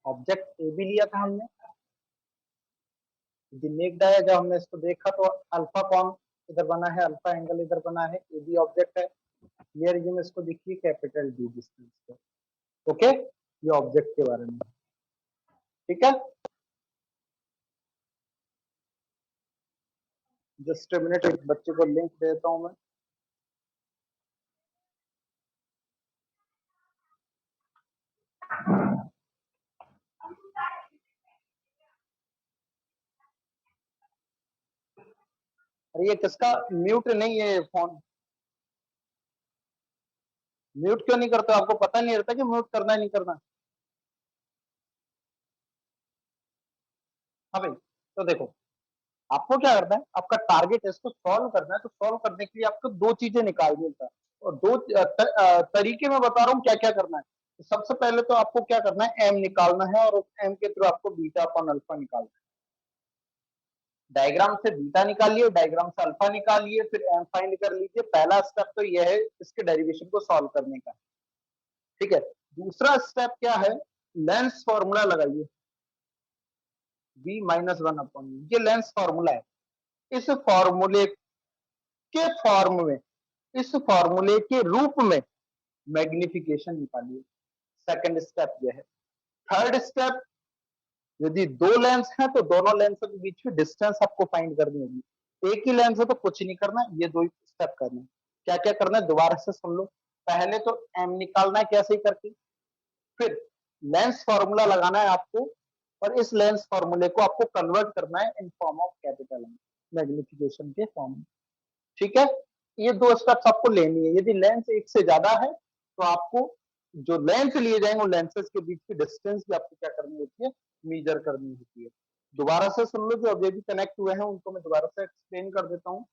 Object A B लिया था हमने, नेक्ड है, जब हमने इसको देखा तो अल्फा कौन इधर बना है, अल्फा एंगल इधर बना है, ए बी ऑब्जेक्ट है। ये रीजन इसको देखिए कैपिटल डी डिस्टेंस पे। ओके, ये ऑब्जेक्ट के बारे में, ठीक है। जस्ट ए मिनट, एक बच्चे को लिंक देता हूं मैं। अरे ये किसका म्यूट नहीं है फोन, म्यूट क्यों नहीं करते, आपको पता नहीं रहता कि म्यूट करना है नहीं करना। हाँ भाई, तो देखो आपको क्या करना है, आपका टारगेट है इसको सॉल्व करना है, तो सॉल्व करने के लिए आपको दो चीजें निकालनी होता है, और दो तरीके में बता रहा हूँ क्या क्या करना है। तो सबसे पहले तो आपको क्या करना है, एम निकालना है, और उस एम के थ्रू आपको बीटा अपॉन अल्फा निकालना है। डायग्राम से बीटा निकालिए, डायग्राम से अल्फा निकालिए, फिर एम फाइंड कर लीजिए। पहला स्टेप तो यह है इसके डेरिवेशन को सॉल्व करने का, ठीक है। दूसरा स्टेप क्या है, लेंस फॉर्मूला लगाइए, बी माइनस वन अपॉन, ये लेंस फॉर्मूला है। इस फॉर्मूले के फॉर्म में, इस फॉर्मूले के रूप में मैग्निफिकेशन निकालिए। सेकंड स्टेप यह है। थर्ड स्टेप, यदि दो लेंस है तो दोनों लेंस के बीच में डिस्टेंस आपको फाइंड करनी होगी। एक ही लेंस है तो कुछ नहीं करना, ये दो स्टेप करना है। क्या क्या करना है दोबारा से सुन लो। पहले तो एम निकालना है कैसे करके, फिर लेंस फॉर्मूला लगाना है आपको, और इस लेंस फॉर्मूले को आपको कन्वर्ट करना है in form of capital M, magnification के फॉर्म में, ठीक है। ये दो स्टेप्स आपको लेनी है। यदि लेंस एक से ज्यादा है तो आपको जो लेंथ लिए जाएंगे उन लेंसेज के बीच की डिस्टेंस भी आपको क्या करनी होती है, मेजर करनी होती है। दोबारा से सुन लो, जो अभी भी कनेक्ट हुए हैं उनको मैं दोबारा से एक्सप्लेन कर देता हूँ।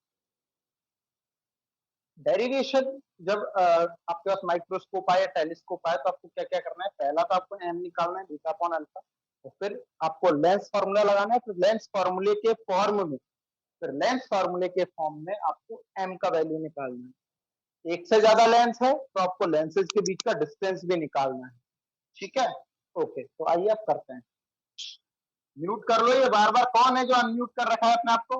डेरिवेशन, जब आपके पास माइक्रोस्कोप आया, टेलीस्कोप आया, तो आपको क्या क्या करना है, पहला तो आपको एम निकालना है, बीटा अपॉन अल्फा, और फिर आपको लेंस फार्मूला लगाना है, फिर लेंस फार्मूले के फॉर्म में, फिर लेंस फार्मूले के फॉर्म में आपको एम का वैल्यू निकालना है। एक से ज्यादा लेंस है तो आपको लेंसेज के बीच का डिस्टेंस भी निकालना है, ठीक है। ओके, तो आइए आप करते हैं। म्यूट कर लो, ये बार बार कौन है जो अनम्यूट कर रखा है अपने आप को।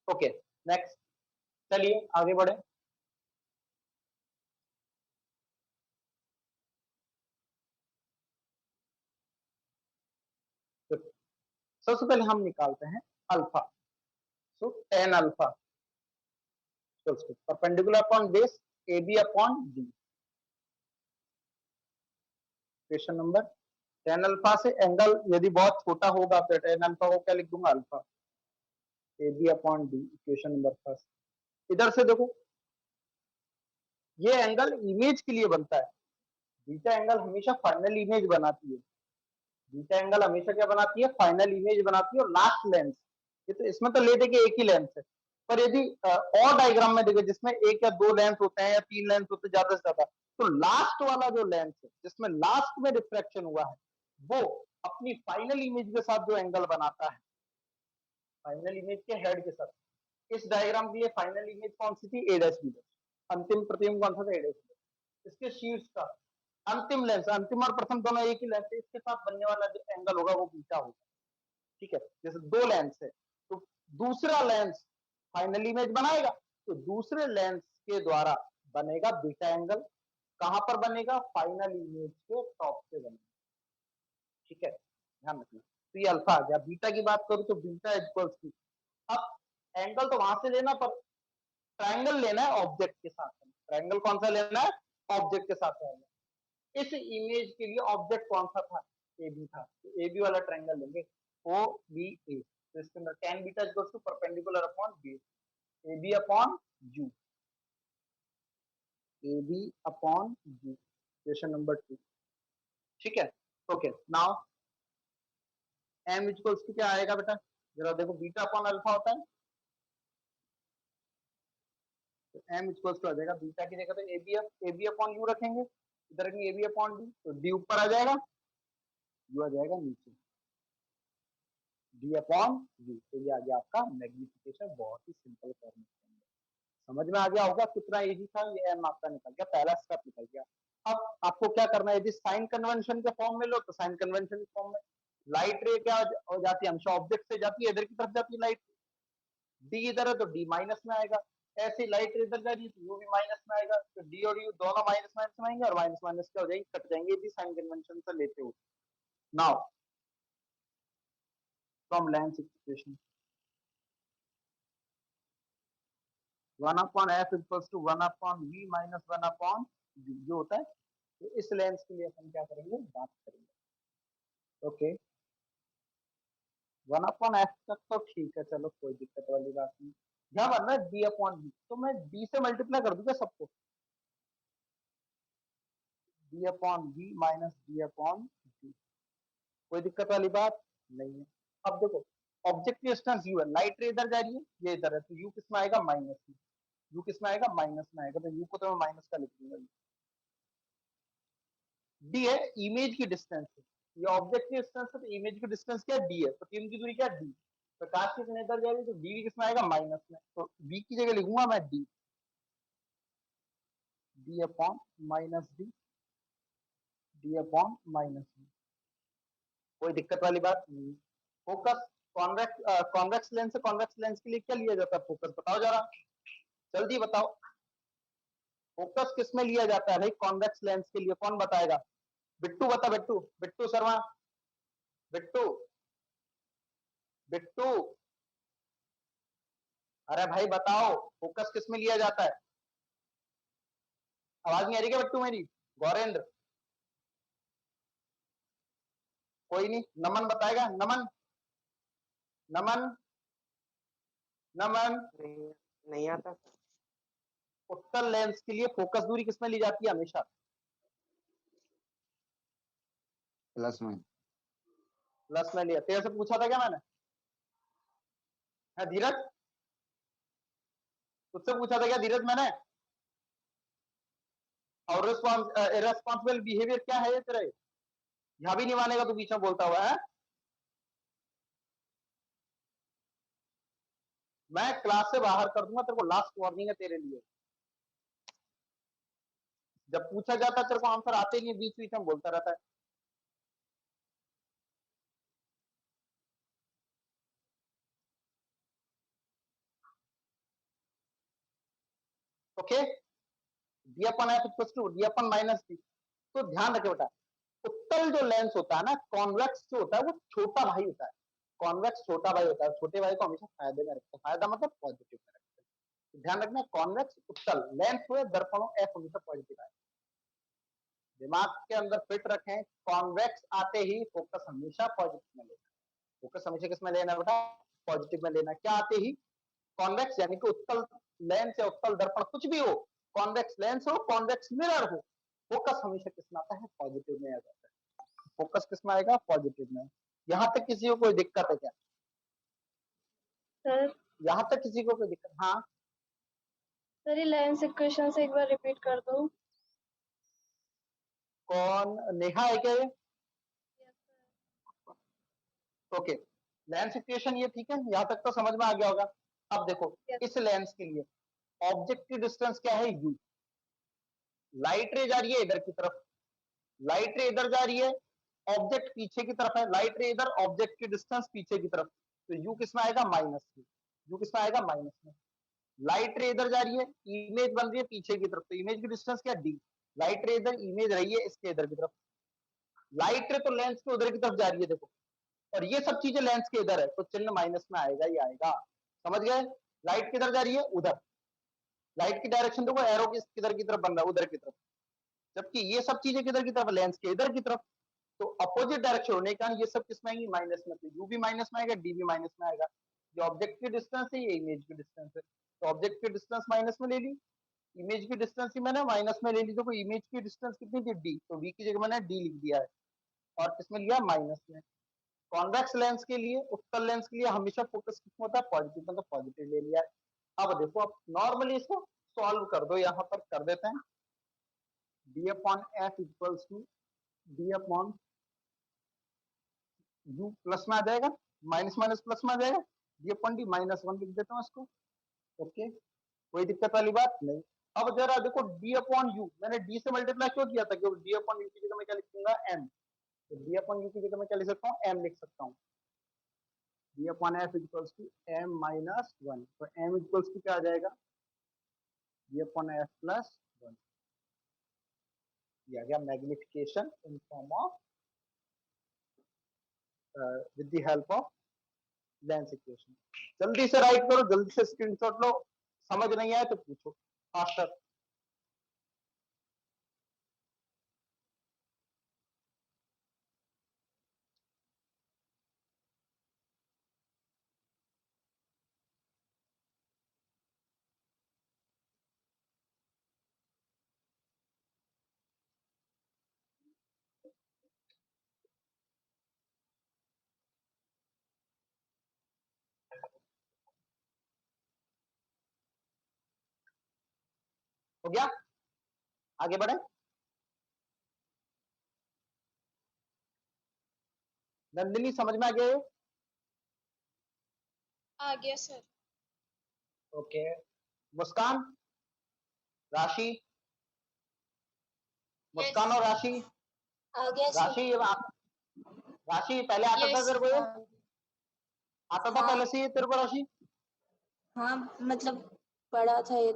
ओके, नेक्स्ट, चलिए आगे बढ़े। तो सबसे पहले हम निकालते हैं alpha. So ten alpha perpendicular upon base A B upon D. Question number, ten alpha से एंगल यदि बहुत छोटा होगा तो टेन अल्फा को क्या लिख दूंगा, alpha, A B upon D. Question number first, इधर से देखो, ये एंगल इमेज के लिए बनता है। बीटा एंगल हमेशा फाइनल इमेज बनाती है, बीटा एंगल हमेशा क्या बनाती है, फाइनल इमेज बनाती है, और लास्ट लेंस, ये तो इसमें तो ले देंगे एक ही लेंस है, पर यदि और डायग्राम में देखो जिसमें एक या दो लेंस होते हैं या तीन लेंस होते हैं ज्यादा से ज्यादा, तो लास्ट वाला जो लेंस है जिसमें लास्ट में रिफ्रैक्शन हुआ है, वो अपनी फाइनल इमेज के साथ जो एंगल बनाता है, फाइनल इमेज के हेड के साथ। इस डायग्राम के लिए फाइनल इमेज कौन सी थी, ए डैश बी डैश, अंतिम प्रतिबिंब कौन सा था, ए डैश बी डैश। इसके शीर्ष का अंतिम लेंस, अंतिम और प्रथम दोनों एक ही लेंस है, इसके साथ बनने वाला जो एंगल होगा वो बीटा होगा, ठीक है। जैसे दो लेंस है तो दूसरा लेंस फाइनल इमेज बनाएगा, तो दूसरे लेंस के द्वारा बनेगा बीटा एंगल। कहां पर बनेगा, फाइनल इमेज के टॉप से बनेगा, ठीक है, ध्यान रखना। तो ये अल्फा आ गया। बीटा की बात करूं तो बीटा इक्वल्स टू, अब एंगल तो वहां से लेना, पर ट्राइंगल लेना है ऑब्जेक्ट के साथ। ट्राइंगल कौन सा लेना है, ऑब्जेक्ट के साथ रहेगा। इस इमेज के लिए ऑब्जेक्ट कौन सा था, ए बी था, तो ए बी वाला ट्राइंगल लेंगे, ओ बी ए। तो इसके अंदर tan beta equals to perpendicular upon base A B upon U, A B upon U. Question number 2, ठीक है। Okay, now M equals to क्या आएगा बेटा, जरा देखो, बीटा अपॉन अल्फा होता है, तो एम इक्वल्स टू आ जाएगा, बीटा की जगह तो ए बी अपॉन यू रखेंगे, इधर रखेंगे ए बी अपॉन डी, तो डी ऊपर आ जाएगा, यू आ जाएगा नीचे। D upon you. तो ये आ गया आपका मैग्निफिकेशन, बहुत ही सिंपल फॉर्म। समझ में आ गया होगा, कितना इजी था। ये एम आपका निकल गया, पहला स्टेप निकल गया। अब आपको क्या करना है, यदि साइन कन्वेंशन के फॉर्म में लो तो साइन कन्वेंशन के फॉर्म में लाइट रे क्या हो जाती है, हमेशा ऑब्जेक्ट से जाती है, इधर की तरफ जाती है लाइट। डी इधर है तो डी माइनस में आएगा, ऐसे लाइट रे इधर जा रही है तो यू भी माइनस में आएगा, तो डी और यू दोनों माइनस माइनस में आएंगे, और माइनस माइनस क्या हो जाएंगे, कट जाएंगे यदि साइन कन्वेंशन से लेते हो। Now from lens equation 1 upon F equals to 1 upon V minus 1 upon V जो होता है। तो इस लेंस के लिए अपन क्या करेंगे, बात करेंगे। ओके, 1 अपॉन एफ तक तो ठीक है, चलो कोई दिक्कत वाली बात नहीं। क्या करना है, डी अपॉन वी, तो मैं डी से मल्टीप्लाई कर दूंगा सबको, D upon V minus D upon V, कोई दिक्कत वाली बात नहीं है। अब देखो, ऑब्जेक्ट की डिस्टेंस यू है, लाइट रे इधर जा रही है, ये इधर है, तो यू किस में आएगा, माइनस में। यू किस में आएगा, माइनस में आएगा, तो यू को तो मैं माइनस का लिख दूंगा। डी है इमेज की डिस्टेंस है, ये ऑब्जेक्ट की डिस्टेंस है, तो इमेज की डिस्टेंस क्या डी है, तो तीन की दूरी क्या डी। प्रकाश की कितने इधर जा रही है, तो डी किसमें आएगा, माइनस में, तो बी की जगह लिखूंगा मैं D, D upon minus D, D upon minus D, कोई दिक्कत वाली बात नहीं। फोकस, कॉन्वेक्स कॉन्वेक्स लेंस से कॉन्वेक्स लेंस के लिए क्या लिया जाता है, फोकस बताओ जरा, जल्दी बताओ। फोकस किस में लिया जाता है भाई, कॉन्वेक्स लेंस के लिए, कौन बताएगा, बिट्टू बता, बिट्टू, बिट्टू शर्मा, बिट्टू, बिट्टू, अरे भाई बताओ, फोकस किस में लिया जाता है। आवाज नहीं आ रही क्या बिट्टू मेरी, गौरेंद्र, कोई नहीं, नमन बताएगा, नमन, नमन, नमन, नहीं, नहीं आता। उत्तल लेंस के लिए फोकस दूरी किसमें ली जाती है हमेशा, प्लस में। प्लस में लिया, तेरे से पूछा था क्या मैंने, है धीरज, तुझसे पूछा था क्या धीरज मैंने। और इरेस्पॉन्सिबल बिहेवियर क्या है ये तेरा, यहां भी नहीं मानेगा तू, बीच में बोलता हुआ है। मैं क्लास से बाहर कर दूंगा तेरे को, लास्ट वार्निंग है तेरे लिए। जब पूछा जाता है तेरे को आंसर आते नहीं, बीच बीच में बोलता रहता है। Okay, D upon F equals to D upon minus D. तो ध्यान रखे बेटा, उत्तल जो लेंस होता है ना, कॉन्वेक्स जो होता है वो छोटा भाई होता है, कॉन्वेक्स छोटा भाई होता है, छोटे भाई को हमेशा फायदे में रखते हैं, फायदा मतलब पॉजिटिव में रखते हैं। तो ध्यान रखना, कॉन्वेक्स उत्तल लेंस हुए दर्पणों, एफ हमेशा पॉजिटिव आए, दिमाग के अंदर फिट रखें। कॉन्वेक्स आते ही फोकस हमेशा पॉजिटिव में लेना, फोकस हमेशा किसमें लेना है बेटा, पॉजिटिव में लेना। क्या आते ही, कॉन्वेक्स यानी कि उत्तल लेंस या उत्तल दर्पण कुछ भी हो, कॉन्वेक्स लेंस हो, कॉन्वेक्स मिरर हो, फोकस हमेशा किसमें आता है, पॉजिटिव में आ जाता है। फोकस किसमें आएगा, पॉजिटिव में। यहां तक किसी को कोई दिक्कत है क्या, सर यहां तक किसी को कोई दिक्कत, हाँ सर, ये लेंस इक्वेशन से एक बार रिपीट कर दो। कौन, नेहा है क्या ये, yes sir. Okay. Lens equation ये ठीक है, यहां तक तो समझ में आ गया होगा। अब देखो, यस इस लेंस के लिए ऑब्जेक्ट की डिस्टेंस क्या है, यू, लाइट रे जा रही है इधर की तरफ, लाइट रे इधर जा रही है, ऑब्जेक्ट पीछे की तरफ है, लाइट रे इधर, ऑब्जेक्ट की डिस्टेंस पीछे की तरफ, तो यू किसमें आएगा, माइनस में, यू किसमें आएगा, माइनस में। लाइट रे इधर जा रही है, इमेज बन रही है पीछे की तरफ, तो इमेज की डिस्टेंस क्या, डी, लाइट रे इधर, इमेज रही है इसके इधर की तरफ, लाइट रे तो लेंस के उधर की तरफ जा रही है देखो, और ये सब चीजें लेंस के इधर है, तो चिन्ह माइनस में आएगा ही आएगा। समझ गए, लाइट किधर जा रही है, उधर, लाइट की डायरेक्शन देखो, एरो किधर की तरफ बन रहा है, उधर की तरफ, जबकि ये सब चीजें किधर की तरफ, लेंस के इधर की तरफ, तो अपोजिट डायरेक्शन होने के कारण ये सब किसमें आएंगी, माइनस में, तो यू भी माइनस में आएगा, डी भी माइनस में आएगा। ये ऑब्जेक्ट की डिस्टेंस है, ये इमेज की डिस्टेंस है, तो ऑब्जेक्ट की डिस्टेंस माइनस में ले ली, इमेज की डिस्टेंस ही मैंने माइनस में ले ली, तो इमेज की डिस्टेंस कितनी थी, डी, तो वी की जगह मैंने डी लिख दिया है, और किसमें लिया, माइनस में। कॉन्वेक्स लेंस के लिए, उत्तल लेंस के लिए हमेशा फोकस किसमें होता है, पॉजिटिव में, तो पॉजिटिव ले लिया है। अब देखो, अब नॉर्मली इसको सॉल्व कर दो, यहां पर कर देते हैं, D upon F equals to D upon U, plus में आ जाएगा, माइनस माइनस प्लस में आ जाएगा, डी अपॉन डी -1 लिख देता हूँ इसको। ओके, कोई दिक्कत वाली बात नहीं। अब जरा देखो डी अपॉन यू, मैंने डी से मल्टीप्लाई क्यों किया था, क्योंकि डी अपॉन यू की जगह मैं क्या लिखूंगा, एम। तो डी अपॉन यू की जगह मैं क्या लिख सकता हूँ, एम लिख सकता हूँ। D upon F equals to M -1, तो एम इक्वल्स टू क्या आ जाएगा, डी अपॉन एफ +1। ये आ गया magnification in form of with the help of lens equation. जल्दी से राइट करो, जल्दी से स्क्रीनशॉट लो, समझ नहीं आए तो पूछो फास्टर। हो गया, आगे बढ़े। नंदिनी समझ में आ गया ये? आ गया सर। ओके, मुस्कान, राशि, मुस्कान और राशि, आ गया राशि ये राशि पहले आता था तेरे को ये? आता था पहले से ये तेरे को राशि? हाँ मतलब पढ़ा था ये।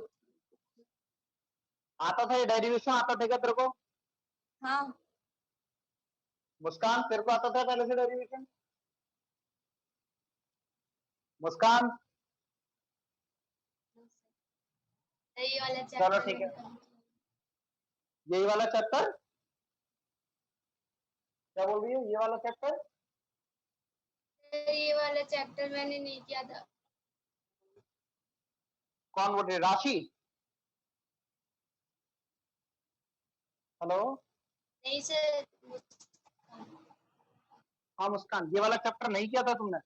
आता था ये डेरिवेशन, आता था क्या तेरे को? हाँ मुस्कान तेरे को आता था पहले से डेरिवेशन? मुस्कान, ये वाला चलो ठीक है, यही वाला चैप्टर क्या बोल रही है, ये वाला चैप्टर? ये वाला चैप्टर मैंने नहीं किया था। कौन बोल रही है, राशि? हेलो, नहीं सर। हाँ मुस्कान, ये वाला चैप्टर नहीं किया था तुमने?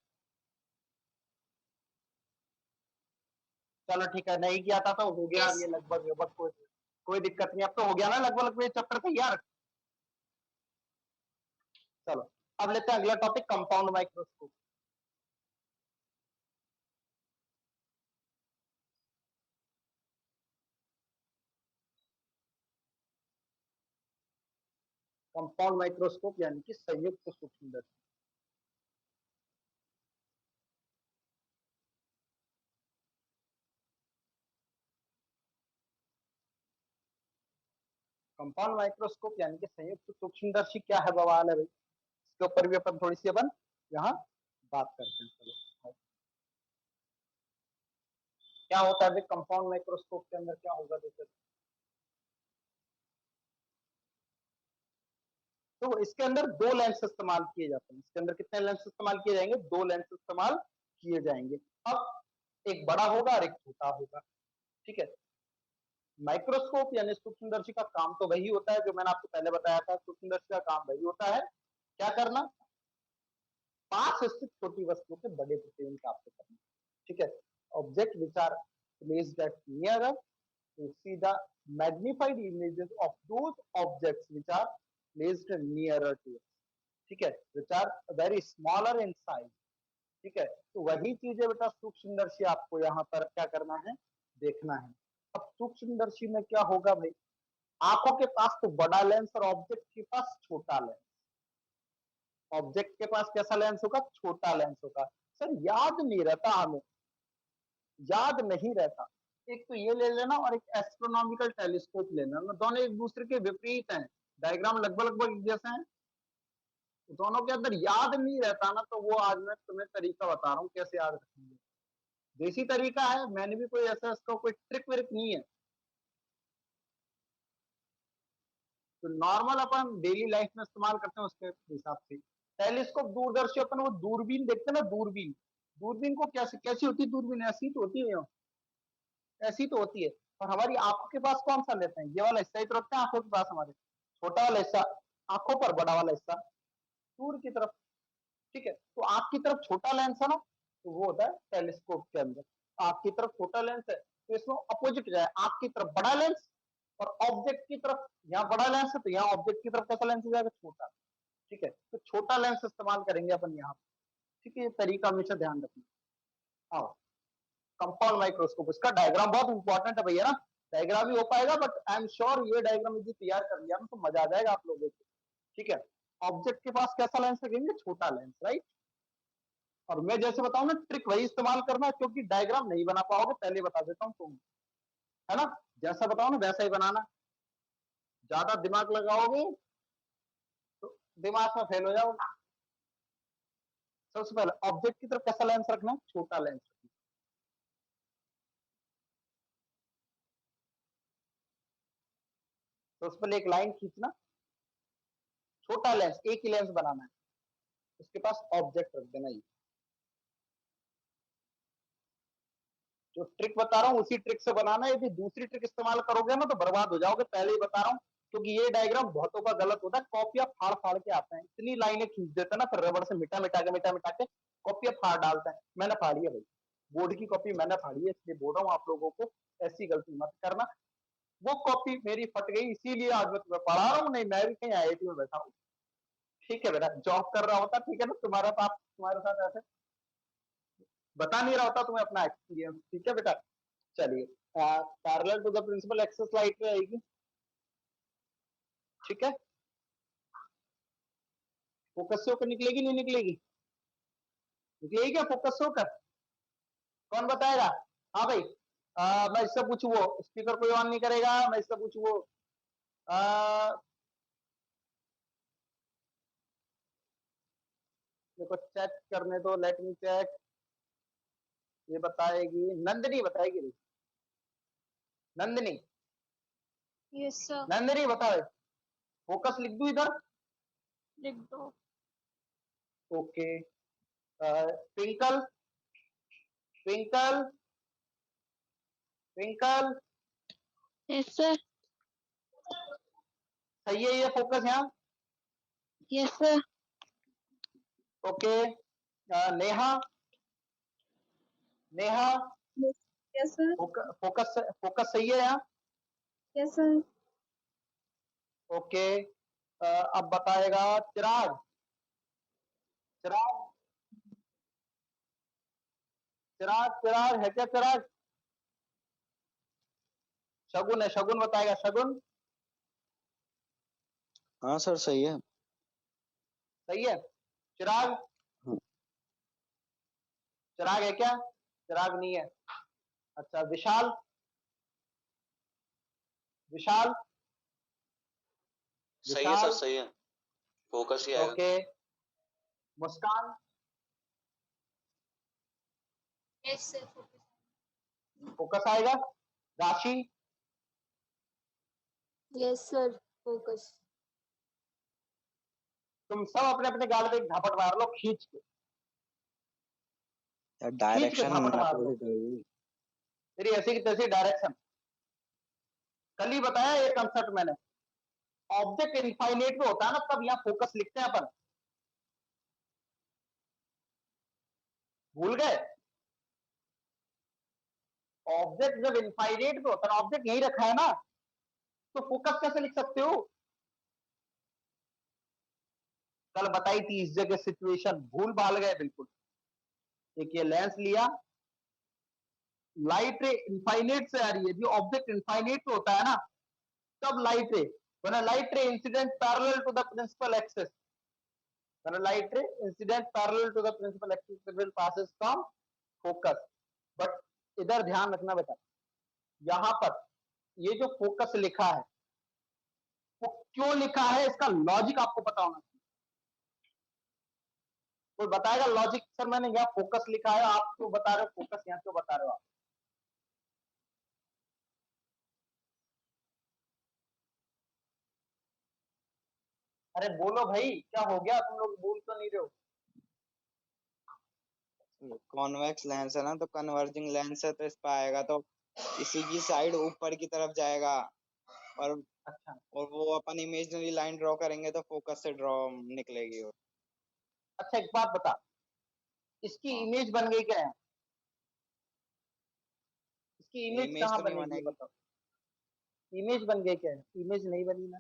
चलो ठीक है, नहीं किया था तो हो गया, अब ये लगभग लगभग कोई दिक्कत नहीं, अब तो हो गया ना लगभग लगभग ये चैप्टर तैयार। चलो अब लेते हैं अगला topic, compound microscope. Compound microscope यानी कि संयुक्त सूक्ष्मदर्शी। कंपाउंड माइक्रोस्कोप यानी कि संयुक्त सूक्ष्मदर्शी क्या है, बवाल है भाई, इसके ऊपर भी अपन थोड़ी सी अपन यहाँ बात करते हैं। चलो क्या होता है कंपाउंड माइक्रोस्कोप के अंदर, क्या होगा देखते हैं। तो इसके अंदर दो लेंस इस्तेमाल किए जाते हैं, इसके अंदर कितने लेंस इस्तेमाल किए जाएंगे, दो लेंस इस्तेमाल किए जाएंगे। अब एक बड़ा होगा और एक छोटा होगा, ठीक है। माइक्रोस्कोप यानी सूक्ष्मदर्शी का काम तो वही होता है जो मैंने आपको पहले बताया था, सूक्ष्मदर्शी का काम वही होता है, क्या करना, पास स्थित छोटी वस्तुओं के बड़े प्रतिबिंब प्राप्त करना, ठीक है। Object which are placed at nearer to see the magnified images of those objects which are placed nearer to, ठीक है, which are very smaller in size, ठीक है। तो वही चीजें बेटा सूक्ष्मदर्शी आपको यहाँ पर क्या करना है, देखना है। अब सूक्ष्मदर्शी में क्या होगा भाई, आंखों के पास तो बड़ा लेंस और ऑब्जेक्ट के पास छोटा लेंस। ऑब्जेक्ट के पास कैसा लेंस होगा, छोटा लेंस होगा। सर याद नहीं रहता हमें, याद नहीं रहता। एक तो ये ले लेना और एक एस्ट्रोनॉमिकल टेलीस्कोप ले लेना, दोनों एक दूसरे के विपरीत हैं, डायग्राम लगभग लगभग एक जैसे हैं, दोनों के अंदर याद नहीं रहता ना, तो वो आज मैं तुम्हें तरीका बता रहा हूँ कैसे याद रखेंगे। देसी तरीका है, मैंने भी कोई ऐसा इसका कोई ट्रिक विक नहीं है। तो नॉर्मल अपन डेली लाइफ में इस्तेमाल करते हैं उसके हिसाब से। टेलीस्कोप दूरदर्शी, अपन वो दूरबीन देखते हैं ना, दूरबीन, दूरबीन को कैसे कैसी होती है दूरबीन, ऐसी तो होती है, ऐसी तो होती है। और हमारी आंखों के पास कौन सा लेते हैं, ये वाला हिस्सा ही तो रखते हैं आंखों के पास हमारे, छोटा वाला हिस्सा आंखों पर, बड़ा वाला हिस्सा दूर की तरफ, ठीक है। तो आंख की तरफ छोटा लेंस है ना, तो वो होता है टेलीस्कोप के अंदर, आंख की तरफ छोटा लेंस है, तो इसमें अपोजिट जाए, आंख की तरफ बड़ा लेंस और ऑब्जेक्ट की तरफ, यहाँ बड़ा लेंस है तो यहाँ ऑब्जेक्ट की तरफ कैसा लेंस हो जाएगा, छोटा, ठीक है। तो छोटा लेंस इस्तेमाल करेंगे अपन यहाँ, ठीक है, ये तरीका हमेशा ध्यान रखना। आओ कंपाउंड माइक्रोस्कोप, इसका डायग्राम बहुत इंपॉर्टेंट है भैया ना, डायग्राम ही हो पाएगा बट आई एम श्योर ये डायग्राम यदि तैयार कर लिया ना तो मजा आ जाएगा आप लोगों को। ठीक है, ऑब्जेक्ट के पास कैसा लेंस रखेंगे, छोटा लेंस, राइट। और मैं जैसे बताऊं ना ट्रिक वही इस्तेमाल करना, क्योंकि डायग्राम नहीं बना पाओगे, पहले बता देता हूं तुम, है ना, जैसा बताओ ना वैसा ही बनाना। ज्यादा दिमाग लगाओगे तो दिमाग में फेल हो जाओगे। सबसे पहले ऑब्जेक्ट की तरफ कैसा लेंस रखना है, छोटा लेंस रखना। तो उस पर एक लाइन खींचना, छोटा लेंस, एक ही लेंस बनाना है, उसके पास ऑब्जेक्ट रख देना। ये जो ट्रिक बता रहा हूँ उसी ट्रिक से बनाना है, यदि दूसरी ट्रिक इस्तेमाल करोगे ना तो बर्बाद हो जाओगे, पहले ही बता रहा हूँ, क्योंकि ये डायग्राम बहुतों का गलत होता है, कॉपियां फाड़ फाड़ के आते हैं, इतनी लाइनें खींच देते हैं ना, फिर रबड़ से मिटा मिटा के कॉपियां फाड़ डालते हैं। मैंने फाड़ी है भाई, बोर्ड की कॉपी मैंने फाड़ी है, इसलिए बोल रहा हूँ आप लोगों को ऐसी गलती मत करना। वो कॉपी मेरी फट गई, इसीलिए आज मैं तुम्हें पढ़ा रहा हूँ, नहीं मैं भी कहीं IIT में बैठा हूँ। ठीक है बेटा, जॉब कर रहा होता, ठीक है ना, तुम्हारे साथ ऐसे बता नहीं रहा होता तुम्हें अपना एक्सपीरियंस। ठीक है बेटा, चलिए parallel to the principal axis light पे आएगी। ठीक है, फोकस से होकर निकलेगी नहीं निकलेगी, निकलेगी क्या फोकस से होकर, कौन बताएगा। हाँ भाई, मैं इससे पूछू, वो स्पीकर कोई ऑन नहीं करेगा, मैं इससे पूछू वो देखो चेक करने दो, लेट मी चेक। ये बताएगी नंदिनी, बताएगी भाई, नंदिनी, Yes, sir. नंदिनी बताओ, फोकस लिख दूं इधर, लिख दो। Okay. Twinkle, twinkle, twinkle, Yes, sir. सही है ये फोकस यहाँ, Yes, sir. Okay. Neha, Neha, Yes, sir. Focus focus सही है यहाँ, Yes, sir. ओके। अब बताएगा चिराग, चिराग, चिराग, चिराग है क्या चिराग, शगुन है, शगुन बताएगा, शगुन हाँ सर सही है। सही है। चिराग, हाँ। चिराग है क्या, चिराग नहीं है। अच्छा विशाल, विशाल, सही है सर, विशाल, सही है, फोकस ही आएगा। ओके। मुस्कान, Yes, sir. फोकस आएगा। राशि, Yes, sir. Focus. तुम सब अपने अपने गाल पे एक झापट मार लो खींच के, डायरेक्शन झापट मार लो। अपोजिट होगी। तेरी ऐसी की तैसी डायरेक्शन, कल ही बताया ये कंसेप्ट मैंने, ऑब्जेक्ट इनफाइनाइट में होता है ना तब यहाँ फोकस लिखते हैं अपन, भूल गए। ऑब्जेक्ट जब इनफाइनाइट में होता है, ऑब्जेक्ट यही रखा है ना, तो फोकस कैसे लिख सकते हो। कल बताई थी इस जगह सिचुएशन, भूल भाल गए बिल्कुल। एक ये लेंस लिया, लाइट रे इनफाइनाइट से आ रही है, जो ऑब्जेक्ट इनफाइनाइट पे होता है ना तब लाइट रे, when a light ray incident parallel to the principal axis, when a light ray incident parallel to the principal axis it will passes from focus। But इधर ध्यान रखना बेटा, यहां पर ये जो फोकस लिखा है वो क्यों लिखा है, इसका लॉजिक आपको पता होना चाहिए। कोई बताएगा लॉजिक, सर मैंने यहाँ फोकस लिखा है, आप क्यों बता रहे हो फोकस यहाँ क्यों बता रहे हो आप। अरे बोलो भाई, क्या हो गया, तुम लोग बोल तो नहीं रहे हो। कॉन्वेक्स लेंस है ना, तो कन्वर्जिंग लेंस है, तो इस पर आएगा तो इसी की साइड ऊपर की तरफ जाएगा, और अच्छा, और वो अपन इमेजिनरी लाइन ड्रॉ करेंगे तो फोकस से ड्रॉ निकलेगी वो। अच्छा एक बात बता, इसकी हाँ। इमेज बन गई क्या है, इसकी इमेज इमेज कहाँ तो नहीं बनेगी ये बनेगी। बताओ, इमेज बन गई क्या है, इमेज नहीं बनी ना,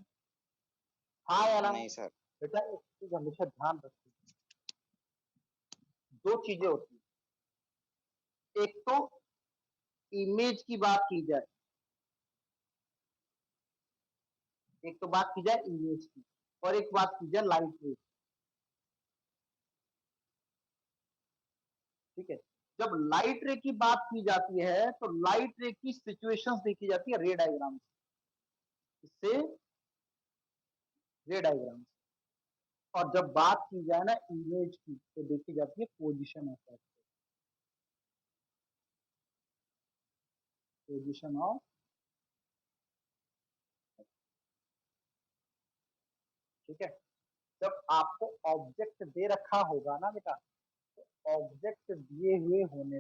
हाँ या ना। नहीं सर। बेटा एक चीज हमेशा ध्यान रखो, दो चीजें होती है, एक तो इमेज की बात की जाए, एक तो बात की जाए इमेज की, और एक बात की जाए लाइट रेज। ठीक है, जब लाइट रे की बात की जाती है तो लाइट रे की सिचुएशंस देखी जाती है रे डायग्राम से, रे डायग्राम। और जब बात की जाए ना इमेज की तो देखी जाती है position of object, position of. ठीक है, जब आपको ऑब्जेक्ट दे रखा होगा ना बेटा, तो ऑब्जेक्ट दिए हुए होने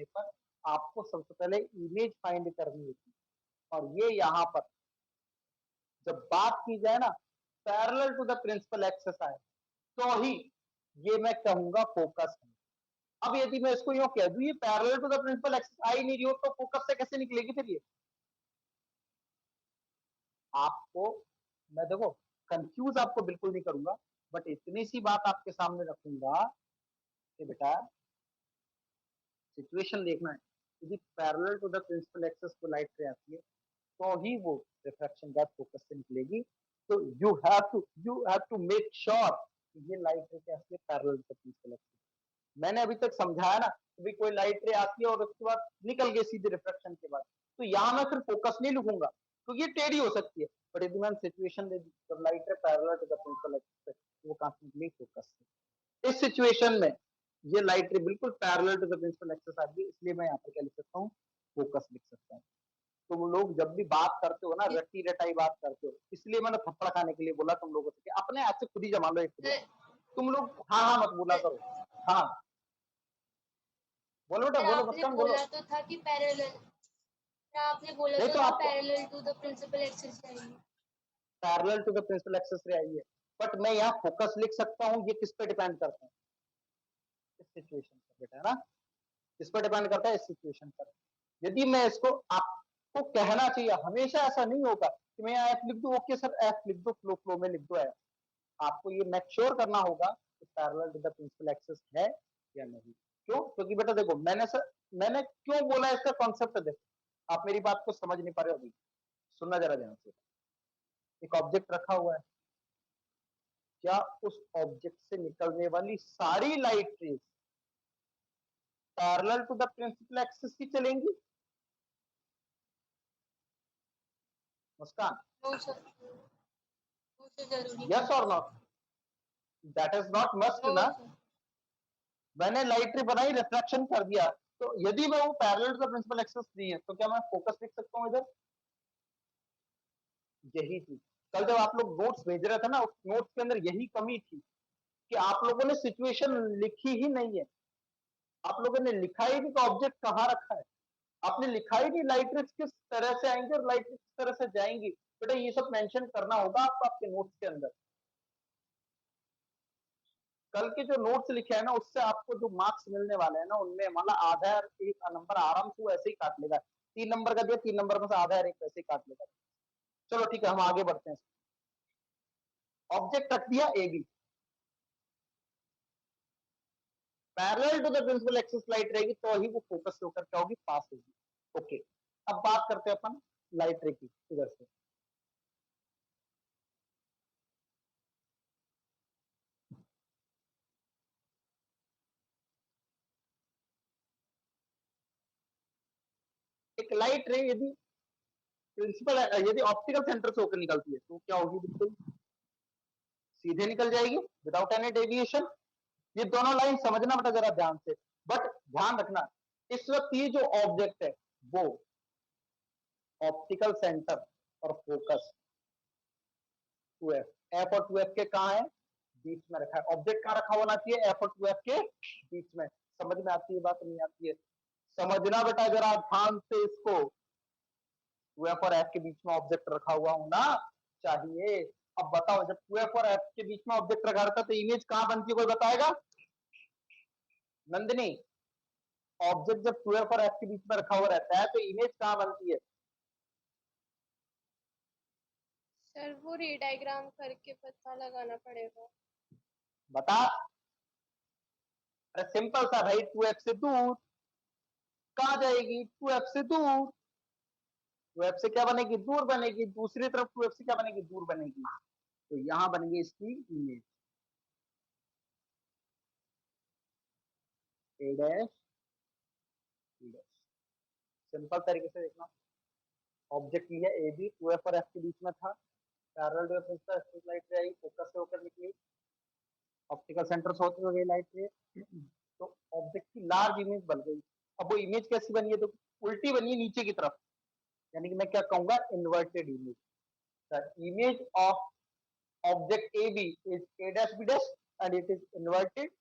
पर आपको सबसे पहले इमेज फाइंड करनी होती है। और ये यहाँ पर जब बात की जाए ना parallel to the principal axis आए तो ही ये मैं कहूंगा फोकस है। अब यदि मैं इसको यूं कह दूं ये parallel to the principal axis आ ही नहीं रही हो तो फोकस से कैसे निकलेगी फिर ये? आपको मैं देखो कंफ्यूज आपको बिल्कुल नहीं करूंगा, बट इतनी सी बात आपके सामने रखूंगा कि बेटा सिचुएशन देखना है, यदि parallel to the principal axis को लाइट रे आती है तो ही वो रिफ्रैक्शन गैप फोकस से निकलेगी। तो you have to make sure ये लाइट रे कैसे parallel to the principal axis. मैंने अभी तक समझाया ना कि कोई लाइट रे आती है और उसके बाद निकल गई सीधे रिफ्रैक्शन के बाद, तो यहां मैं फिर फोकस नहीं लिखूंगा क्योंकि ये टेढ़ी हो सकती है। बट यदि मैंने सिचुएशन दे दी जब light ray parallel to the principal axis वो कहां से निकली? फोकस से। इस सिचुएशन में ये लाइट रे बिल्कुल parallel to the principal axis आ गई, इसलिए मैं यहाँ पर क्या लिख सकता हूँ? फोकस लिख सकता हूँ। तो वो लोग जब भी बात करते हो ना रट्टी रटाई बात करते हो, इसलिए मैंने थप्पड़ खाने के लिए बोला तुम लोगों से कि अपने हाथ से खुद ही जमा लो एक तुम लोग हाँ हाँ मत बोला करो। हाँ बोलो बेटा, बोलो आपने मुस्कान बोलो। बोला तो था कि पैरेलल, आपने बोला नहीं तो तो था आपको parallel to the principal axis चाहिए। Parallel to the principal axis ray आई है, बट मैं यहाँ फोकस लिख सकता हूँ, ये किस पे डिपेंड करता है? इस सिचुएशन पर बेटा, है ना? किस पर डिपेंड करता है? इस सिचुएशन पर। यदि मैं इसको आपको कहना चाहिए, हमेशा ऐसा नहीं होगा कि मैं एफ लिख दूं, ओके सर एफ लिख दो, फ्लो फ्लो में लिख दो है। आपको ये मेक श्योर करना होगा कि parallel to the principal axis है या नहीं। क्यों? क्योंकि बेटा देखो मैंने क्यों बोला इसका कॉन्सेप्ट देखो, आप मेरी बात को समझ नहीं पा रहे हो अभी, सुनना जरा ध्यान से। एक ऑब्जेक्ट रखा हुआ है, क्या उस ऑब्जेक्ट से निकलने वाली सारी light rays parallel to the principal axis की चलेंगी? Muskan, no sir, no sir जरूरी यस और not? That is not must no ना। सर। मैंने लाइट रे बनाई, रिफ्रैक्शन कर दिया, तो यदि मैं वो parallel to the principal axis नहीं है तो क्या मैं फोकस लिख सकता हूं इधर? यही चीज कल जब आप लोग नोट्स भेज रहे थे ना, उस नोट्स के अंदर यही कमी थी कि आप लोगों ने सिचुएशन लिखी ही नहीं है। आप लोगों ने लिखा ही नहीं कि ऑब्जेक्ट कहाँ रखा है, आपने लिखा ही नहीं लाइट रेज किस तरह से आएंगे और लाइट रेज किस तरह से जाएंगी। बेटा ये सब मेंशन करना होगा आपको आपके नोट्स के अंदर। कल के जो नोट्स लिखे हैं ना उससे आपको जो मार्क्स मिलने वाले हैं ना उनमें मतलब आधा एक नंबर आराम से वो ऐसे ही काट लेगा। 3 नंबर का दिया, 3 नंबर में से आधा एक वैसे ही काट लेगा। चलो ठीक है, हम आगे बढ़ते हैं। ऑब्जेक्ट रख दिया A B, parallel to the principal axis light रहेगी तो ही वो फोकस से होकर क्या होगी? पास होगी। ओके, अब बात करते हैं अपन लाइट रे की इधर से। एक लाइट रे यदि ऑप्टिकल सेंटर से होकर निकलती है तो क्या होगी? बिल्कुल सीधे निकल जाएगी विदाउट एनी डेविएशन। ये दोनों लाइन समझना बेटा जरा ध्यान से, बट ध्यान रखना इस वक्त ये जो ऑब्जेक्ट है वो ऑप्टिकल सेंटर और फोकस 2f, एफ और 2f के कहा है? बीच में रखा है। ऑब्जेक्ट कहां रखा होना चाहिए? एफ और 2f के बीच में। समझ में आती है बात? नहीं आती है? समझना बेटा जरा ध्यान से इसको, 2f और f के बीच में ऑब्जेक्ट रखा हुआ होना चाहिए। अब बताओ जब 2f और f के बीच में ऑब्जेक्ट रखा रहता है तो इमेज कहां बनती है? कोई बताएगा? नंदिनी, ऑब्जेक्ट जब 2f और f के बीच में रखा हुआ रहता है तो इमेज कहां बनती है? सर वो रे डायग्राम करके पता लगाना पड़ेगा। बता। अरे सिंपल सा भाई, 2f से दूर कहाँ जाएगी, 2f से दूर, 2f से क्या बनेगी, दूर बनेगी, दूसरी तरफ 2f से क्या बनेगी, दूर बनेगी, तो यहां बनेगी इसकी image a dash b dash. Simple तरीके से देखना, ऑब्जेक्ट लिया ए बी, 2f और f के बीच में था, पैरेलल रेफरेंस था, स्ट्रेट लाइट रे आई, फोकस से होकर निकली, ऑप्टिकल सेंटर से होते हुए लाइट रे, तो ऑब्जेक्ट की लार्ज इमेज बन गई। अब वो इमेज कैसी बनी है, तो उल्टी बनी है नीचे की तरफ, यानी कि मैं क्या कहूंगा, inverted image. The image of object A B is a dash b dash and it is inverted.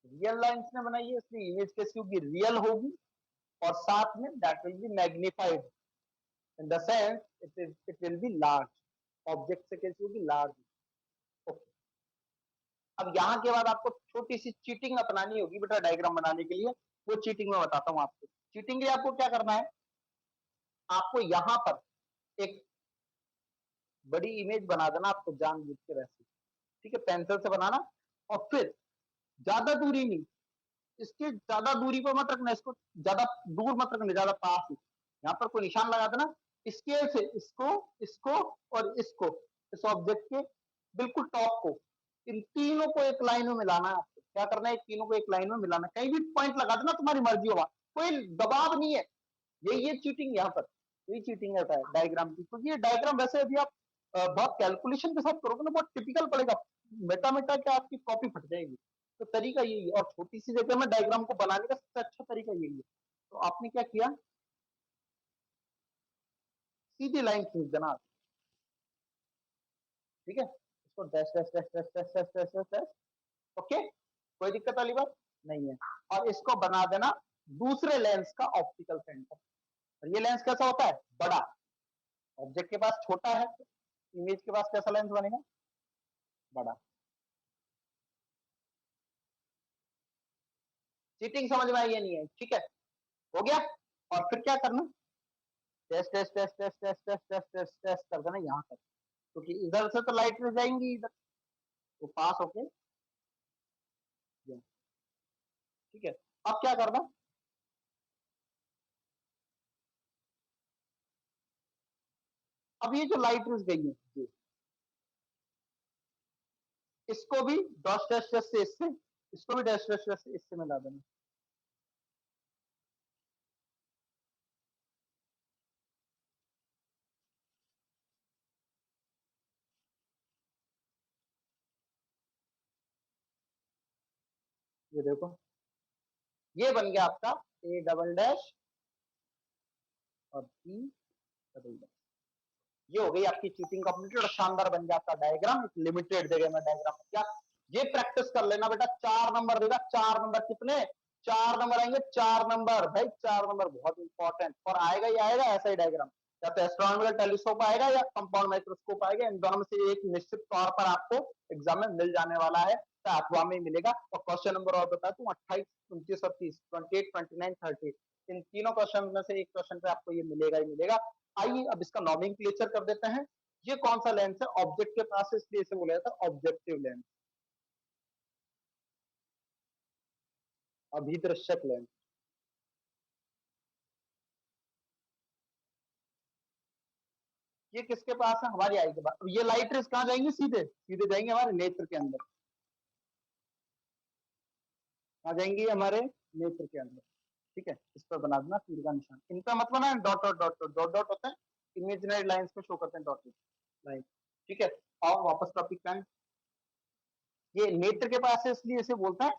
Real lines ने बनाई है, इसलिए इमेज कैसी होगी, रियल होगी, और साथ में that will be magnified in the sense it will be large, object से कैसी होगी, लार्ज। ओके, अब यहां के बाद आपको छोटी सी चीटिंग अपनानी होगी बेटा डायग्राम बनाने के लिए, वो चीटिंग मैं बताता हूं आपको। चीटिंग के लिए आपको क्या करना है, आपको यहां पर एक बड़ी इमेज बना देना, आपको जानबूझ के वैसे, ठीक है, पेंसिल से बनाना, और फिर ज्यादा दूरी नहीं, इसके ज्यादा दूरी पर मत रखना, इसको ज्यादा दूर मत रखना, ज्यादा पास ही, यहाँ पर कोई निशान लगा देना, स्केल से इसको, इसको और इसको, इस ऑब्जेक्ट के बिल्कुल टॉप को, इन तीनों को एक लाइन में मिलाना है आपको। क्या करना है, तीनों को एक लाइन में मिलाना, कहीं भी पॉइंट लगा देना, तुम्हारी मर्जी होगा, कोई दबाव नहीं है। ये चीटिंग यहाँ पर, यही चीटिंग है डायग्राम की, क्योंकि ये डायग्राम वैसे यदि आप बहुत कैलकुलेशन के साथ करोगे ना, बहुत टिपिकल पड़ेगा, मेटा मेटा के आपकी कॉपी फट जाएगी। तो तरीका यही है, और छोटी सी जगह में डायग्राम को बनाने का सबसे अच्छा तरीका यही है। तो आपने क्या किया, सीधी लाइन खींच देना, ठीक है, इसको dash dash dash dash dash dash dash dash dash, okay, कोई दिक्कत वाली बात नहीं है। और इसको बना देना दूसरे लेंस का ऑप्टिकल सेंटर। और ये लेंस कैसा होता है, बड़ा, ऑब्जेक्ट के पास छोटा है, इमेज के पास कैसा लेंस बनेगा, बड़ा। चीटिंग समझ में आई या नहीं है, ठीक है, हो गया। और फिर क्या करना, test test test test test test test test test कर देना यहाँ तक, क्योंकि इधर से तो लाइट में जाएंगी इधर, तो पास होके, ठीक है। अब क्या करना, अब ये जो लाइट रिस गई है ये, इसको भी डॉट डैश डैश से इससे, इसको भी डैश डैश डैश से इससे मिला देना। ये देखो, ये बन गया आपका ए डबल डैश और बी डबल डैश, ये हो गई आपकी चीटिंग कंप्लीटेड, और शानदार बन गया आपका डायग्राम, एक लिमिटेड जगह में डायग्राम। क्या ये प्रैक्टिस कर लेना बेटा, 4 नंबर देगा, 4 नंबर कितने, 4 नंबर आएंगे, 4 नंबर भाई, 4 नंबर बहुत इंपॉर्टेंट, और आएगा ही आएगा ऐसा ही डायग्राम, या तो एस्ट्रोनॉमिकल टेलीस्कोप आएगा या कंपाउंड माइक्रोस्कोप आएगा, इन दोनों में से एक निश्चित तौर पर आपको एग्जाम में मिल जाने वाला है, अथवा में मिलेगा। और क्वेश्चन नंबर और बता दूं, 28, 29 और 30, 28, 29, 30, इन तीनों क्वेश्चन में से एक क्वेश्चन पे आपको ये मिलेगा ही मिलेगा। आइए अब इसका नॉमेनक्लेचर कर देते हैं। ये कौन सा लेंस है, ऑब्जेक्ट के पास है, इसलिए इसे बोला जाता है ऑब्जेक्टिव लेंस, अभिदृश्यक लेंस। ये किसके पास है, हमारी आई के पास। अब ये लाइट रेस कहां जाएंगी, सीधे सीधे जाएंगे हमारे नेत्र के अंदर, कहां जाएंगी, हमारे नेत्र के अंदर, ठीक है। इस पर बना देना तीर का निशान, इन पर मत बनाना, dot dot dot dot dot होता है, इमेजिनरी लाइंस को शो करते हैं डॉट लाइन, ठीक है। और वापस टॉपिक पे, ये नेत्र के पास है इसलिए इसे बोलता है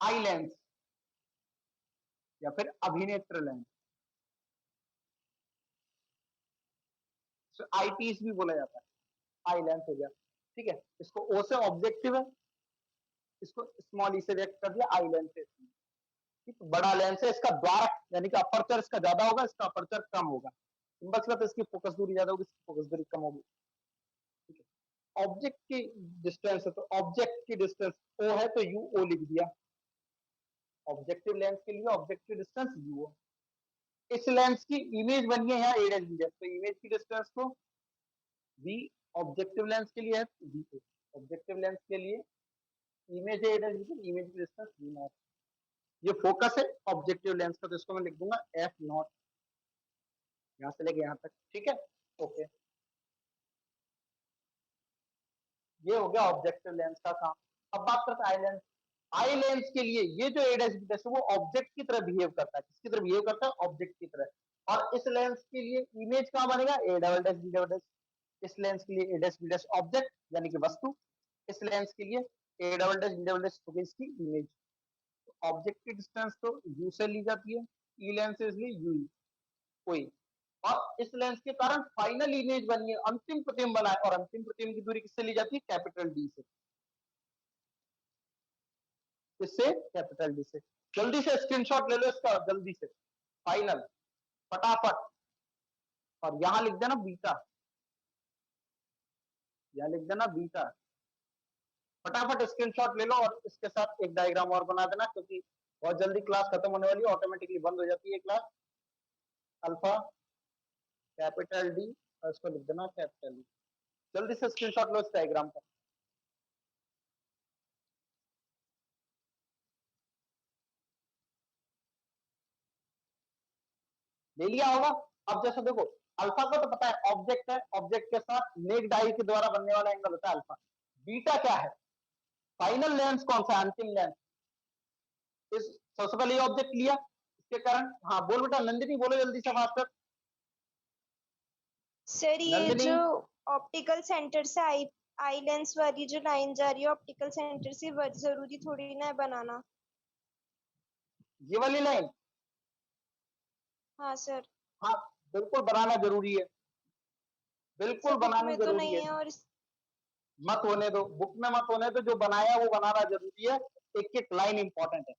आई लेंस या फिर अभिनेत्र लेंस, आई पीस भी बोला जाता है, आई लेंस हो गया, ठीक है। इसको ओ से ऑब्जेक्टिव है, इसको स्मॉल ई से व्यक्त कर दिया, आई लेंस है, ठीक, बड़ा लेंस है, इसका द्वारक यानी कि अपर्चर इसका ज्यादा होगा, इसका अपर्चर कम होगा, बस मतलब इसकी फोकस दूरी ज्यादा होगी, इसकी फोकस दूरी कम होगी, ठीक है। ऑब्जेक्ट की डिस्टेंस है, तो ऑब्जेक्ट की डिस्टेंस ओ है, तो यू ओ लिख दिया, ऑब्जेक्टिव लेंस के लिए ऑब्जेक्ट की डिस्टेंस यू ओ। इस लेंस की इमेज बनी है यहाँ ए डैश बी डैश, तो इमेज की डिस्टेंस को v, ऑब्जेक्टिव लेंस के लिए है v, ऑब्जेक्टिव लेंस के लिए इमेज है इमेज की डिस्टेंस वी नॉट। ये फोकस है ऑब्जेक्टिव लेंस का, तो इसको मैं लिख दूंगा एफ नॉट, यहां से लेके यहां तक। ठीक है, ओके, ये हो गया ऑब्जेक्टिव लेंस का काम। अब बात करते हैं आई लेंस। आई लेंस के लिए ये जो ए डैश बी डैश है वो ऑब्जेक्ट की तरह बिहेव करता है। किसकी तरह बिहेव करता है? ऑब्जेक्ट की तरह। और इस लेंस के लिए इमेज कहां बनेगा? A double dash B double dash. इस लेंस के लिए A dash B dash object यानी कि वस्तु, इस लेंस के लिए A double dash B double dash होगी इसकी इमेज। ऑब्जेक्ट की डिस्टेंस तो यू से ली जाती है, ई लेंस से इसलिए यू कोई। और इस लेंस के कारण फाइनल इमेज बनी है, अंतिम प्रतिबिंब बना है, और अंतिम प्रतिबिंब की दूरी किससे ली जाती है? कैपिटल डी से। किससे? कैपिटल डी से। जल्दी से स्क्रीनशॉट ले लो इसका, जल्दी से, फाइनल, फटाफट। और यहां लिख देना बीटा, यहां लिख देना बीटा। फटाफट स्क्रीनशॉट ले लो और इसके साथ एक डायग्राम और बना देना, क्योंकि बहुत जल्दी क्लास खत्म होने वाली है, ऑटोमेटिकली बंद हो जाती है क्लास। अल्फा कैपिटल डी और इसको लिख देना कैपिटल डी। जल्दी से स्क्रीनशॉट लो इस डायग्राम का। ले लिया होगा। अब जैसे देखो, अल्फा को तो पता है ऑब्जेक्ट है, ऑब्जेक्ट के साथ नेक डाई के द्वारा बनने वाला एंगल होता है अल्फा। बीटा क्या है? फाइनल लेंस कौन सा? अंतिम लेंस। इस सबसे पहले ऑब्जेक्ट लिया, इसके कारण, हाँ बोल बेटा नंदिनी, बोलो जल्दी से फास्टर। सर ये नंदिनी, जो ऑप्टिकल सेंटर से आई लेंस वाली जो लाइन जा रही है ऑप्टिकल सेंटर से, जरूरी थोड़ी ना है बनाना। ये वाली लाइन, हाँ सर। हाँ बिल्कुल बनाना जरूरी है, बिल्कुल सर बुक बनानी में तो जरूरी नहीं है। है और मत होने दो, बुक में मत होने दो, जो बनाया वो बनाना जरूरी है। एक एक लाइन इंपॉर्टेंट है,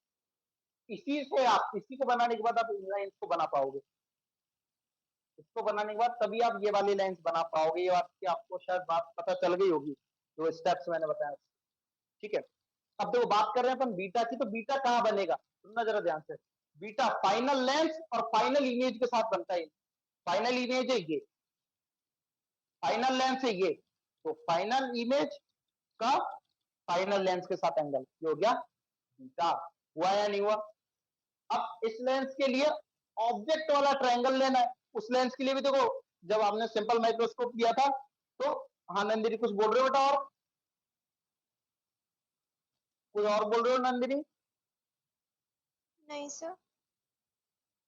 इसी से आप, इसी को बनाने के बाद आप इन लाइन्स को बना पाओगे। इसको बनाने के बाद तभी आप ये वाली लाइंस बना पाओगे। ये बात की आपको शायद बात पता चल गई होगी, जो स्टेप्स मैंने बताया। ठीक है, अब देखो बात कर रहे हैं अपन बीटा की, तो बीटा कहां बनेगा? सुनना जरा ध्यान से। बीटा फाइनल लेंस और फाइनल इमेज के साथ बनता है। फाइनल इमेज है ये, फाइनल लेंस है ये, तो फाइनल इमेज का फाइनल लेंस के साथ एंगल, ये हो गया बीटा। हुआ या नहीं हुआ? अब इस लेंस के लिए ऑब्जेक्ट वाला ट्रायंगल लेना है। उस लेंस के लिए भी देखो, जब आपने सिंपल माइक्रोस्कोप किया था, तो हाँ नंदिनी कुछ बोल रहे हो बेटा? और कुछ और बोल रहे हो नंदिनी? नहीं सर।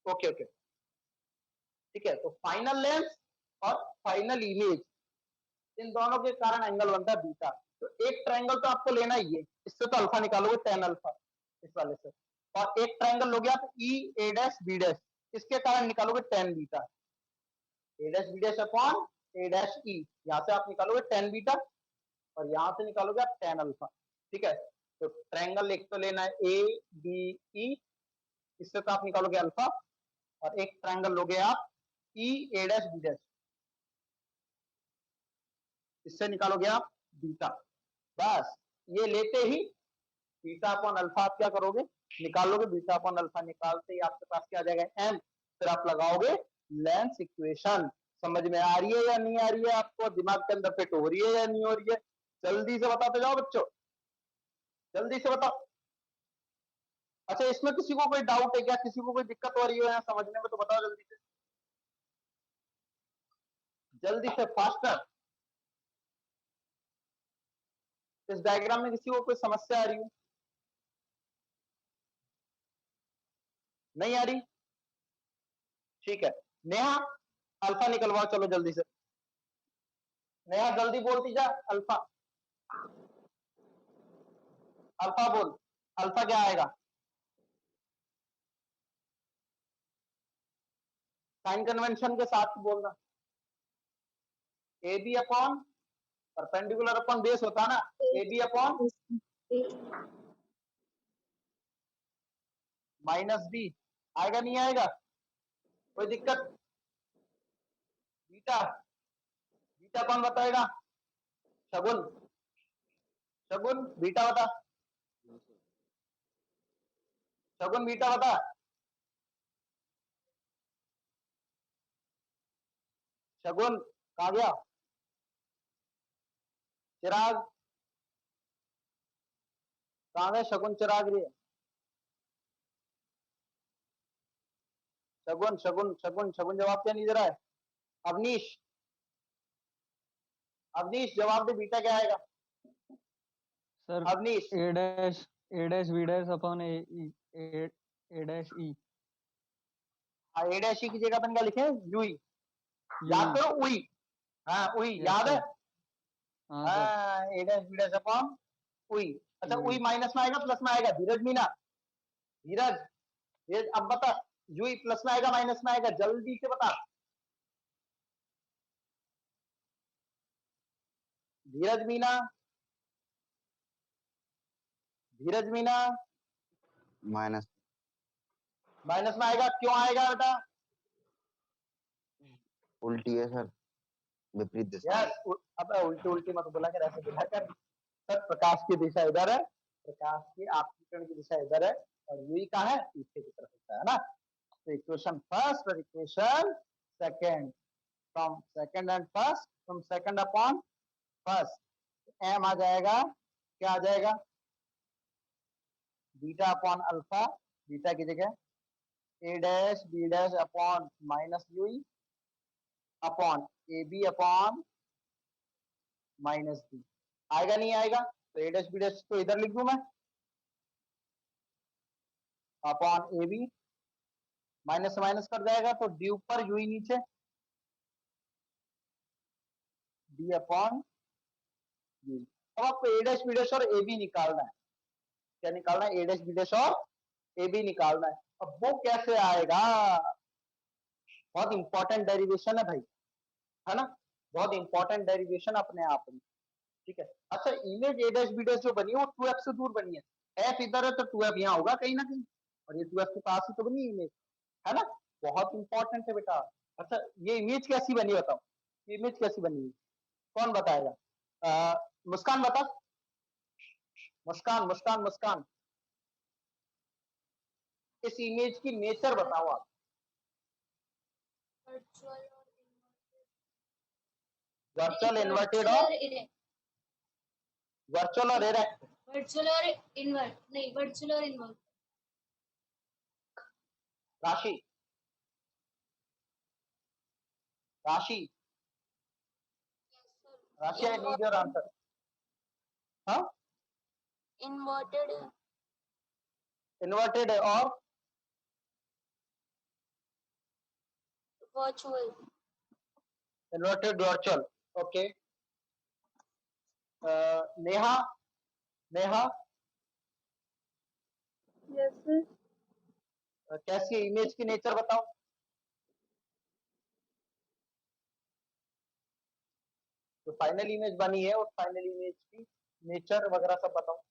ओके ओके, ठीक है। तो फाइनल लेंस और फाइनल इमेज, इन दोनों के कारण एंगल बनता है बीटा। तो एक ट्रायंगल तो आपको लेना ही है, इससे तो अल्फा निकालोगे tan अल्फा, इस वाले से। और एक ट्रायंगल लोगे आप ई ए डैश बी डैश, इसके कारण निकालोगे tan बीटा। ए डैश बी डैश अपॉन ए डैश ई, यहां से आप निकालोगे tan बीटा और यहां से निकालोगे आप tan अल्फा। ठीक है, तो ट्रायंगल एक तो लेना है ए बी ई, इससे तो आप निकालोगे अल्फा। और एक ट्रायंगल लोगे आप ई ए डैश बी डैश, इससे निकालोगे आप बीटा। बस ये लेते ही बीटा अपॉन अल्फा आप क्या करोगे? निकालोगे। बीटा अपॉन अल्फा निकालते ही आपके पास क्या आ जाएगा? एम। फिर आप लगाओगे लेंस इक्वेशन। समझ में आ रही है या नहीं आ रही है आपको? दिमाग के अंदर फिट हो रही है या नहीं हो रही है? जल्दी से बताते जाओ बच्चों, जल्दी से बताओ। अच्छा, इसमें किसी को कोई डाउट है क्या? किसी को कोई दिक्कत हो रही है समझने में? तो बताओ जल्दी से, जल्दी से, फास्टर। इस डायग्राम में किसी को कोई समस्या आ रही है? नहीं आ रही? ठीक है, नेहा अल्फा निकलवाओ, चलो जल्दी से। नेहा जल्दी बोलती जा, अल्फा, अल्फा बोल। अल्फा क्या आएगा? साइन कन्वेंशन के साथ बोलना। A B upon perpendicular upon base होता है ना, A B upon minus B. आएगा नहीं आएगा? कोई दिक्कत? बीटा, बीटा कौन बताएगा? शगुन, शगुन बीटा बता, शगुन बीटा बता। शगुन कहा गया? चिराग, कहाँ गए शगुन चिराग रे? शगुन शगुन शगुन शगुन जवाब क्या नहीं दे रहा है? अवनीश, अवनीश जवाब दे, बीटा क्या आएगा? सर अवनीश, ए डैश बी डैश अपॉन ए डैश ई। ए डैश ई की जगह अपन क्या लिखे? यूई। याद करो, उई। हाँ उई, याद है? हाँ सर। हाँ, ए डैश बी डैश अपॉन उई। अच्छा, उई माइनस में आएगा प्लस में आएगा? धीरज मीना, धीरज, ये अब बता, यूई प्लस में आएगा माइनस में आएगा? जल्दी से बता। धीरज मीना, धीरज मीना, माइनस माइनस में आएगा। क्यों आएगा बेटा? उल्टी है सर, विपरीत दिशा। यार अब उल्टी उल्टी मत बोला कर, ऐसे बोला कर। सर प्रकाश की दिशा इधर है, प्रकाश की आपतिकरण की दिशा इधर है, और यूई कहाँ है? पीछे की तरफ होता है ना। तो इक्वेशन फर्स्ट और equation second, from second and first, from second upon first, M आ जाएगा, क्या आ जाएगा? बीटा अपॉन अल्फा, बीटा की जगह A dash B dash upon minus यूई upon A B upon minus B. आएगा नहीं आएगा? तो ए डैश बी डैश तो इधर लिख दूं मैं, अपॉन ए बी, माइनस से माइनस कर जाएगा तो डी ऊपर यूई नीचे, डी अपॉन यूई। अब आपको ए डैश बी डैश और ए बी निकालना है। क्या निकालना है? ए डैश बी डैश और ए बी निकालना है। अब वो कैसे आएगा? बहुत इंपॉर्टेंट डेरिवेशन है भाई, है ना, बहुत इंपॉर्टेंट डेरिवेशन अपने आप में, ठीक है। अच्छा, image A dash B dash जो बनी है वो 2f से दूर बनी है, f इधर है तो 2f यहाँ होगा कहीं ना कहीं, और ये 2f के पास ही तो बनी इमेज, है ना, बहुत इंपॉर्टेंट है बेटा। अच्छा, ये इमेज कैसी बनी बताओ, ये इमेज कैसी बनी है, कौन बताएगा? मुस्कान बता, मुस्कान मुस्कान मुस्कान, इस इमेज की नेचर बताओ आप। वर्चुअल, इन्वर्टेड और वर्चुअल और इरेक्ट। वर्चुअल और इन्वर्ट नहीं, वर्चुअल और इन्वर्ट। राशि, राशि, राशि, आई नीड योर आंसर। हाँ, इन्वर्टेड इन्वर्टेड है और virtual. Inverted virtual, okay. Neha, Neha yes sir. कैसी है इमेज की नेचर बताओ। तो फाइनल इमेज बनी है और फाइनल इमेज की नेचर वगैरह सब बताओ।